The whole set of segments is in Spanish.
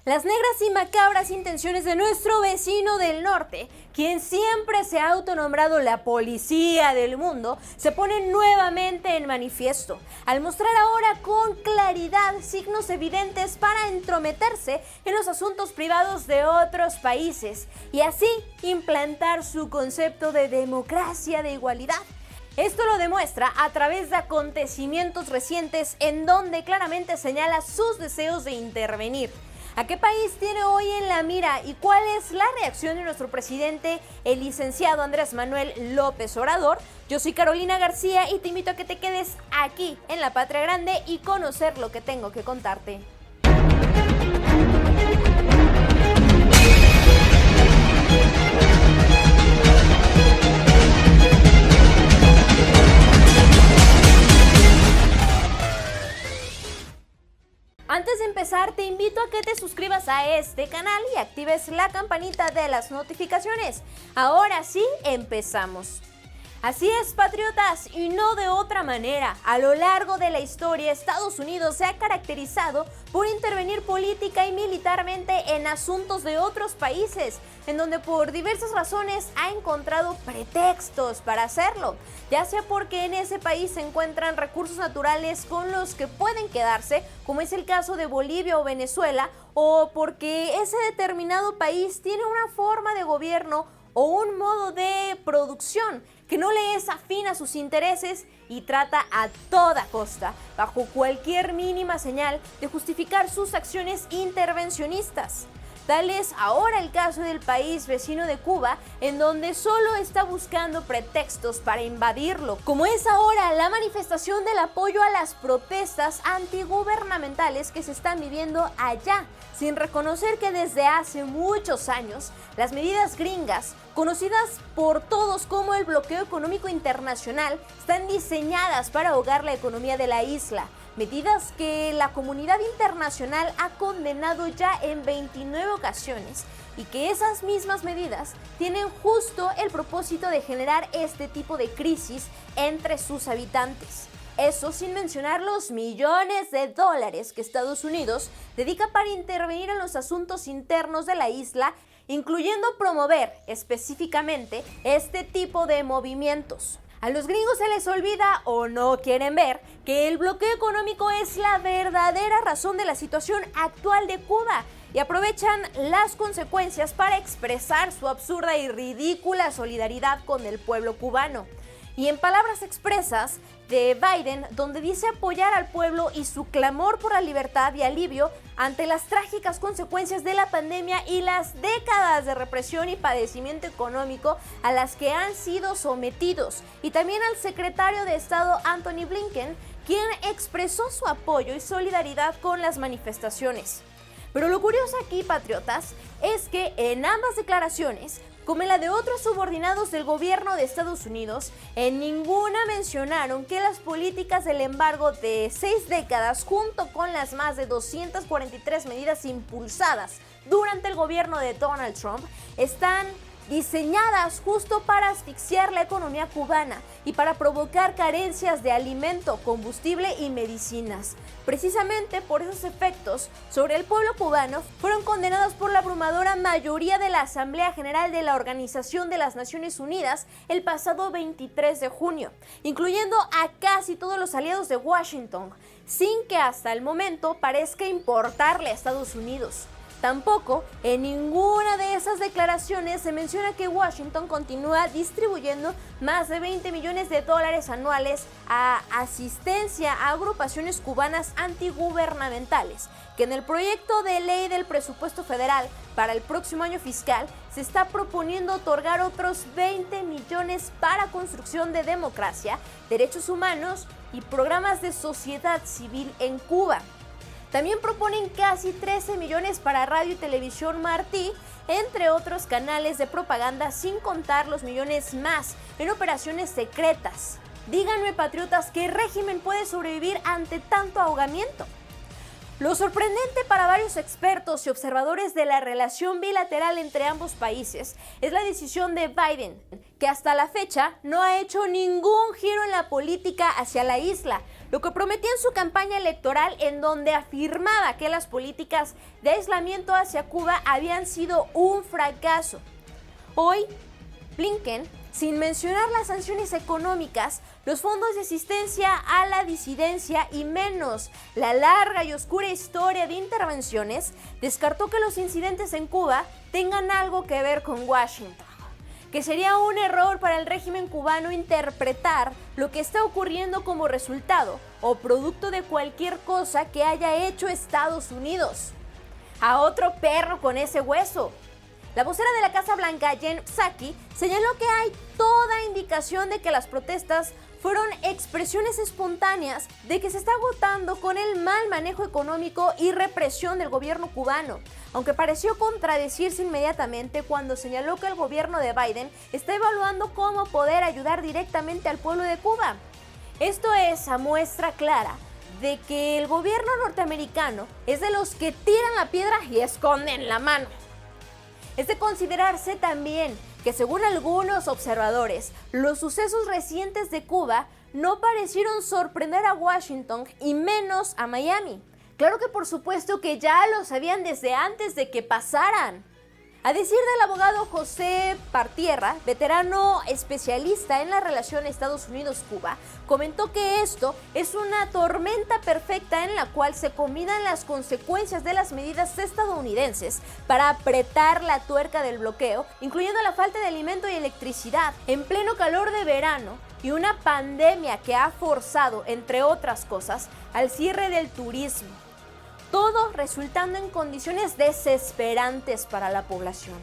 Las negras y macabras intenciones de nuestro vecino del norte, quien siempre se ha autonombrado la policía del mundo, se ponen nuevamente en manifiesto, al mostrar ahora con claridad signos evidentes para entrometerse en los asuntos privados de otros países y así implantar su concepto de democracia de igualdad. Esto lo demuestra a través de acontecimientos recientes en donde claramente señala sus deseos de intervenir. ¿A qué país tiene hoy en la mira y cuál es la reacción de nuestro presidente, el licenciado Andrés Manuel López Obrador? Yo soy Carolina García y te invito a que te quedes aquí en La Patria Grande y conocer lo que tengo que contarte. Antes de empezar, te invito a que te suscribas a este canal y actives la campanita de las notificaciones. Ahora sí, empezamos. Así es, patriotas, y no de otra manera. A lo largo de la historia, Estados Unidos se ha caracterizado por intervenir política y militarmente en asuntos de otros países, en donde por diversas razones ha encontrado pretextos para hacerlo, ya sea porque en ese país se encuentran recursos naturales con los que pueden quedarse, como es el caso de Bolivia o Venezuela, o porque ese determinado país tiene una forma de gobierno o un modo de producción que no le es afín a sus intereses y trata a toda costa, bajo cualquier mínima señal, de justificar sus acciones intervencionistas. Tal es ahora el caso del país vecino de Cuba, en donde solo está buscando pretextos para invadirlo, como es ahora la manifestación del apoyo a las protestas antigubernamentales que se están viviendo allá, sin reconocer que desde hace muchos años las medidas gringas, conocidas por todos como el bloqueo económico internacional, están diseñadas para ahogar la economía de la isla. Medidas que la comunidad internacional ha condenado ya en 29 ocasiones y que esas mismas medidas tienen justo el propósito de generar este tipo de crisis entre sus habitantes. Eso sin mencionar los millones de dólares que Estados Unidos dedica para intervenir en los asuntos internos de la isla, incluyendo promover específicamente este tipo de movimientos. A los gringos se les olvida o no quieren ver que el bloqueo económico es la verdadera razón de la situación actual de Cuba y aprovechan las consecuencias para expresar su absurda y ridícula solidaridad con el pueblo cubano. Y en palabras expresas de Biden, donde dice apoyar al pueblo y su clamor por la libertad y alivio ante las trágicas consecuencias de la pandemia y las décadas de represión y padecimiento económico a las que han sido sometidos, y también al secretario de Estado Antony Blinken, quien expresó su apoyo y solidaridad con las manifestaciones. Pero lo curioso aquí, patriotas, es que en ambas declaraciones, como en la de otros subordinados del gobierno de Estados Unidos, en ninguna mencionaron que las políticas del embargo de 6 décadas, junto con las más de 243 medidas impulsadas durante el gobierno de Donald Trump, están diseñadas justo para asfixiar la economía cubana y para provocar carencias de alimento, combustible y medicinas. Precisamente por esos efectos sobre el pueblo cubano fueron condenados por la abrumadora mayoría de la Asamblea General de la Organización de las Naciones Unidas el pasado 23 de junio, incluyendo a casi todos los aliados de Washington, sin que hasta el momento parezca importarle a Estados Unidos. Tampoco en ninguna de esas declaraciones se menciona que Washington continúa distribuyendo más de 20 millones de dólares anuales a asistencia a agrupaciones cubanas antigubernamentales, que en el proyecto de ley del presupuesto federal para el próximo año fiscal se está proponiendo otorgar otros 20 millones para construcción de democracia, derechos humanos y programas de sociedad civil en Cuba. También proponen casi 13 millones para Radio y Televisión Martí, entre otros canales de propaganda, sin contar los millones más en operaciones secretas. Díganme, patriotas, ¿qué régimen puede sobrevivir ante tanto ahogamiento? Lo sorprendente para varios expertos y observadores de la relación bilateral entre ambos países es la decisión de Biden, que hasta la fecha no ha hecho ningún giro en la política hacia la isla, lo que prometía en su campaña electoral, en donde afirmaba que las políticas de aislamiento hacia Cuba habían sido un fracaso. Hoy, Blinken, sin mencionar las sanciones económicas, los fondos de asistencia a la disidencia y menos la larga y oscura historia de intervenciones, descartó que los incidentes en Cuba tengan algo que ver con Washington, que sería un error para el régimen cubano interpretar lo que está ocurriendo como resultado o producto de cualquier cosa que haya hecho Estados Unidos. A otro perro con ese hueso. La vocera de la Casa Blanca, Jen Psaki, señaló que hay toda indicación de que las protestas fueron expresiones espontáneas de que se está agotando con el mal manejo económico y represión del gobierno cubano, aunque pareció contradecirse inmediatamente cuando señaló que el gobierno de Biden está evaluando cómo poder ayudar directamente al pueblo de Cuba. Esto es a muestra clara de que el gobierno norteamericano es de los que tiran la piedra y esconden la mano. Es de considerarse también que, según algunos observadores, los sucesos recientes de Cuba no parecieron sorprender a Washington y menos a Miami. Claro que por supuesto que ya lo sabían desde antes de que pasaran. A decir del abogado José Partierra, veterano especialista en la relación Estados Unidos-Cuba, comentó que esto es una tormenta perfecta en la cual se combinan las consecuencias de las medidas estadounidenses para apretar la tuerca del bloqueo, incluyendo la falta de alimento y electricidad en pleno calor de verano, y una pandemia que ha forzado, entre otras cosas, al cierre del turismo. Todo resultando en condiciones desesperantes para la población.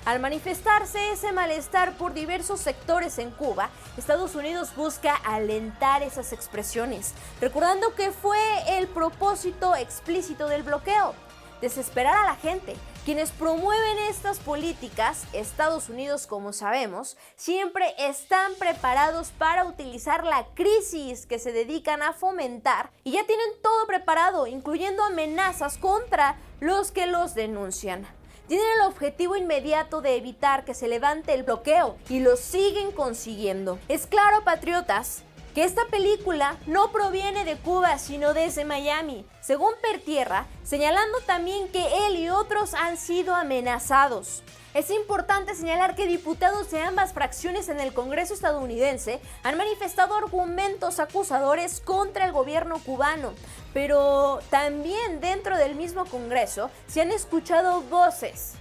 Al manifestarse ese malestar por diversos sectores en Cuba, Estados Unidos busca alentar esas expresiones, recordando que fue el propósito explícito del bloqueo: desesperar a la gente. Quienes promueven estas políticas, Estados Unidos, como sabemos, siempre están preparados para utilizar la crisis que se dedican a fomentar y ya tienen todo preparado, incluyendo amenazas contra los que los denuncian. Tienen el objetivo inmediato de evitar que se levante el bloqueo y lo siguen consiguiendo. Es claro, patriotas, que esta película no proviene de Cuba, sino desde Miami, según Partierra, señalando también que él y otros han sido amenazados. Es importante señalar que diputados de ambas fracciones en el Congreso estadounidense han manifestado argumentos acusadores contra el gobierno cubano, pero también dentro del mismo Congreso se han escuchado voces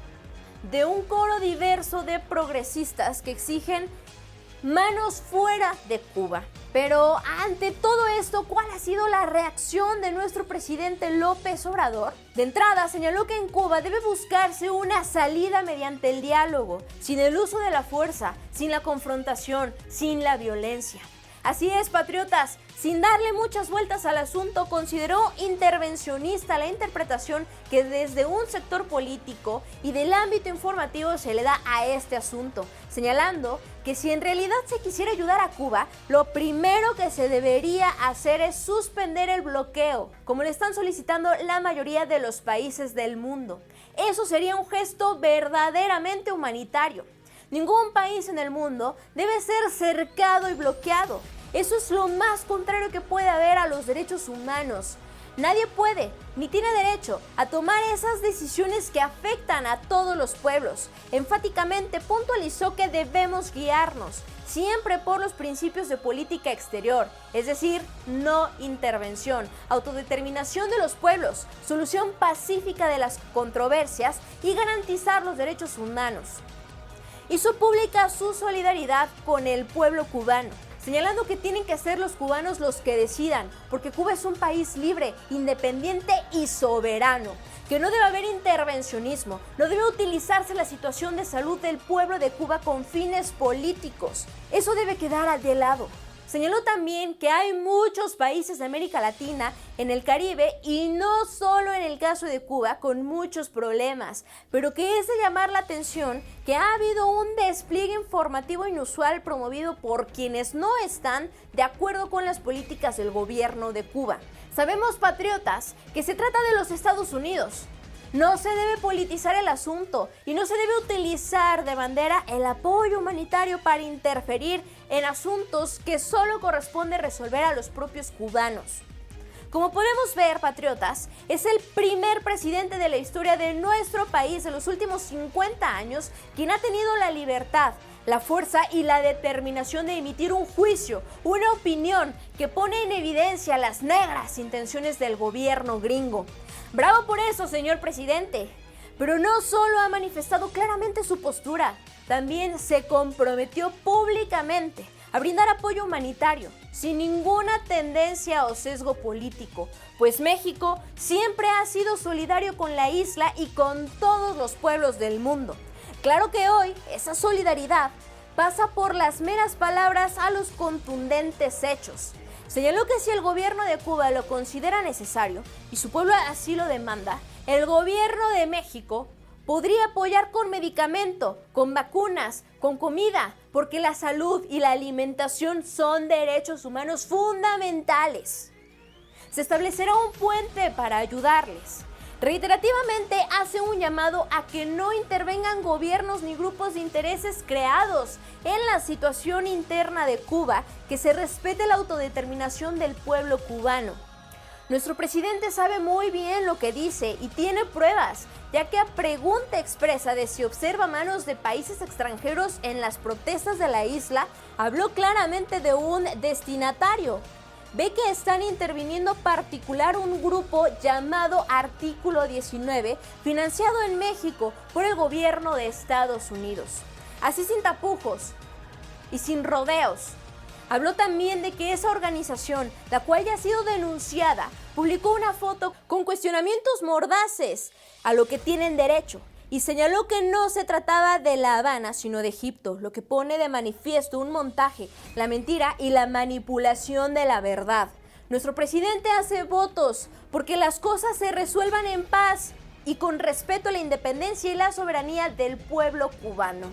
de un coro diverso de progresistas que exigen manos fuera de Cuba. Pero ante todo esto, ¿cuál ha sido la reacción de nuestro presidente López Obrador? De entrada, señaló que en Cuba debe buscarse una salida mediante el diálogo, sin el uso de la fuerza, sin la confrontación, sin la violencia. Así es, patriotas, sin darle muchas vueltas al asunto, consideró intervencionista la interpretación que desde un sector político y del ámbito informativo se le da a este asunto, señalando que si en realidad se quisiera ayudar a Cuba, lo primero que se debería hacer es suspender el bloqueo, como le están solicitando la mayoría de los países del mundo. Eso sería un gesto verdaderamente humanitario. Ningún país en el mundo debe ser cercado y bloqueado. Eso es lo más contrario que puede haber a los derechos humanos. Nadie puede, ni tiene derecho, a tomar esas decisiones que afectan a todos los pueblos. Enfáticamente puntualizó que debemos guiarnos siempre por los principios de política exterior, es decir, no intervención, autodeterminación de los pueblos, solución pacífica de las controversias y garantizar los derechos humanos. Hizo pública su solidaridad con el pueblo cubano, señalando que tienen que ser los cubanos los que decidan, porque Cuba es un país libre, independiente y soberano, que no debe haber intervencionismo, no debe utilizarse la situación de salud del pueblo de Cuba con fines políticos. Eso debe quedar de lado. Señaló también que hay muchos países de América Latina, en el Caribe y no solo en el caso de Cuba, con muchos problemas, pero que es de llamar la atención que ha habido un despliegue informativo inusual promovido por quienes no están de acuerdo con las políticas del gobierno de Cuba. Sabemos, patriotas, que se trata de los Estados Unidos, No se debe politizar el asunto y no se debe utilizar de bandera el apoyo humanitario para interferir en asuntos que solo corresponde resolver a los propios cubanos. Como podemos ver, patriotas, es el primer presidente de la historia de nuestro país en los últimos 50 años quien ha tenido la libertad, la fuerza y la determinación de emitir un juicio, una opinión que pone en evidencia las negras intenciones del gobierno gringo. ¡Bravo por eso, señor presidente! Pero no solo ha manifestado claramente su postura, también se comprometió públicamente a brindar apoyo humanitario, sin ninguna tendencia o sesgo político, pues México siempre ha sido solidario con la isla y con todos los pueblos del mundo. Claro que hoy esa solidaridad pasa por las meras palabras a los contundentes hechos. Señaló que si el gobierno de Cuba lo considera necesario y su pueblo así lo demanda, el gobierno de México podría apoyar con medicamento, con vacunas, con comida, porque la salud y la alimentación son derechos humanos fundamentales. Se establecerá un puente para ayudarles. Reiterativamente hace un llamado a que no intervengan gobiernos ni grupos de intereses creados en la situación interna de Cuba, que se respete la autodeterminación del pueblo cubano. Nuestro presidente sabe muy bien lo que dice y tiene pruebas, ya que a pregunta expresa de si observa manos de países extranjeros en las protestas de la isla, habló claramente de un destinatario. Ve que están interviniendo particular un grupo llamado Artículo 19, financiado en México por el gobierno de Estados Unidos. Así sin tapujos y sin rodeos. Habló también de que esa organización, la cual ya ha sido denunciada, publicó una foto con cuestionamientos mordaces a lo que tienen derecho y señaló que no se trataba de La Habana, sino de Egipto, lo que pone de manifiesto un montaje, la mentira y la manipulación de la verdad. Nuestro presidente hace votos porque las cosas se resuelvan en paz y con respeto a la independencia y la soberanía del pueblo cubano.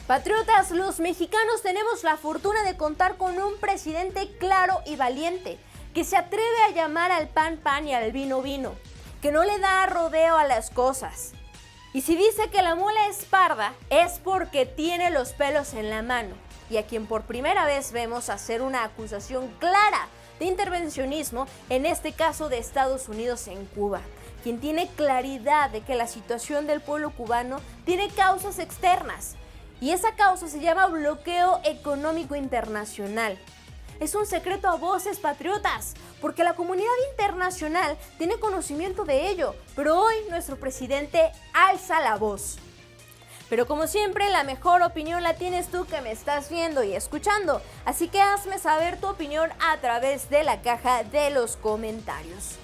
Patriotas, los mexicanos tenemos la fortuna de contar con un presidente claro y valiente, que se atreve a llamar al pan pan y al vino vino, que no le da rodeo a las cosas. Y si dice que la mula es parda, es porque tiene los pelos en la mano, y a quien por primera vez vemos hacer una acusación clara de intervencionismo, en este caso de Estados Unidos en Cuba, quien tiene claridad de que la situación del pueblo cubano tiene causas externas, y esa causa se llama bloqueo económico internacional. Es un secreto a voces, patriotas, porque la comunidad internacional tiene conocimiento de ello, pero hoy nuestro presidente alza la voz. Pero como siempre, la mejor opinión la tienes tú que me estás viendo y escuchando, así que hazme saber tu opinión a través de la caja de los comentarios.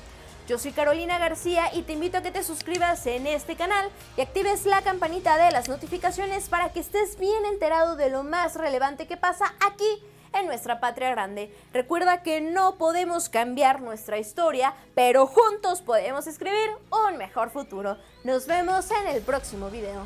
Yo soy Carolina García y te invito a que te suscribas en este canal y actives la campanita de las notificaciones para que estés bien enterado de lo más relevante que pasa aquí en nuestra patria grande. Recuerda que no podemos cambiar nuestra historia, pero juntos podemos escribir un mejor futuro. Nos vemos en el próximo video.